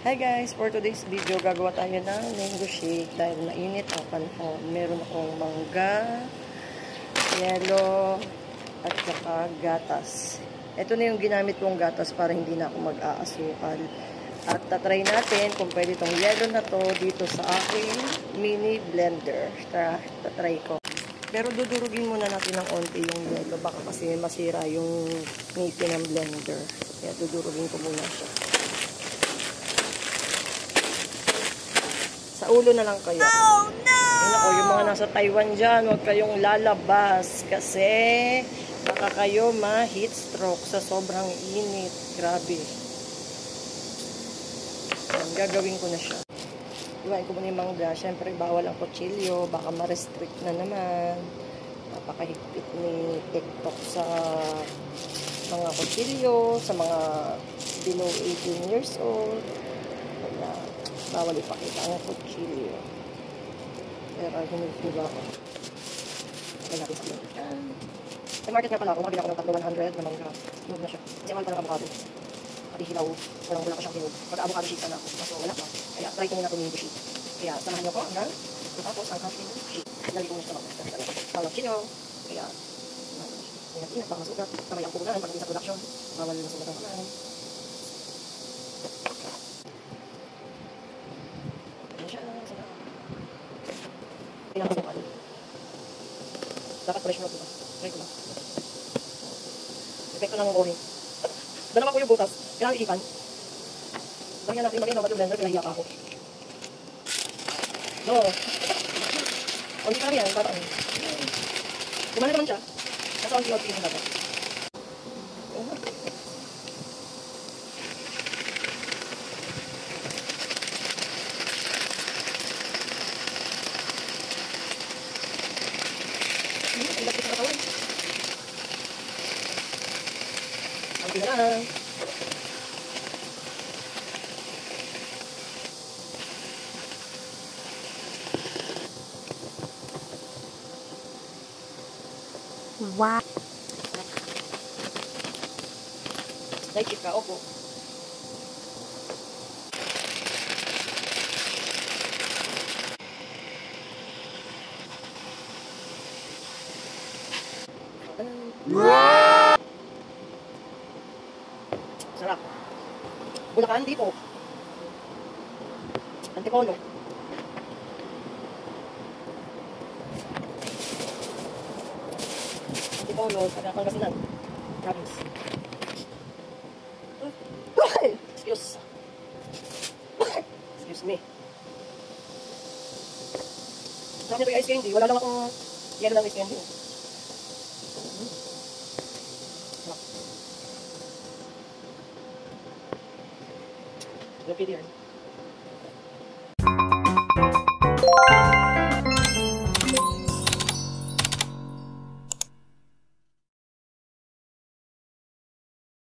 Hi guys, for today's video, gagawa tayo ng mango shake dahil mainit ang panahon. Meron akong mangga, yelo, at saka gatas. Ito na yung ginamit kong gatas para hindi na ako mag-aasukal. At tatry natin kung pwede itong yelo na to dito sa aking mini blender. Tara, tatry ko. Pero dudurugin muna natin ng onti yung yelo. Baka kasi masira yung ngipin ng blender. Kaya dudurugin ko muna siya. Sa ulo na lang kayo. Oh, no! Ayun ako, yung mga nasa Taiwan dyan, huwag kayong lalabas kasi baka kayo ma-heat stroke sa sobrang init. Grabe. Yan, gagawin ko na siya. Iwain ko muna yung mangga. Siyempre, bawal ang kutsilyo. Baka ma-restrict na naman. Napakahigpit ni TikTok sa mga kutsilyo, sa mga below 18 years old. Kaya, bawal ipakita ang kutsilyo. Pero, hinulog ako. Kaya natin sa blend. Sa market nga pala ako, makabila ko ng tatlo 100 na mangga. Hinulog na siya. Kasi mahal pa ng avocado. Pati hilaw, walang-wala pa siyang hinulog. Pag-avocado shake na ako. Kaso wala pa. Kaya, try ko muna ito mango shake. Kaya, samahan niyo ko hanggang matapos ang aking shake. Dali ko muna siya mag-start. Bawal kutsilyo. Kaya, ingat-ingat, baka masugat. Kamay ang punan, pagdating sa production. Bawal masugat ang kamay. Kailangan sa palo. Dapat fresh mo ito ba? Try ko lang. Epekto lang ng oring. Dalawa ko yung butas. Kailangan iipan. Lagyan natin maging nabat yung blender. Pinahiyak ako. No. O, hindi ka lang yan. Bata ano. Gumana naman siya. Nasa onti-onti yung dapat. Ang wow. Night shift ka, opo. Wow! Sarap. Bulacan dito. Antipolo. Antipolo, taga Pangasinan. Province. Excuse me. Sarap nito yung ice candy. Wala lang akong yelo ng ice candy. Sarap. Yung pili yan.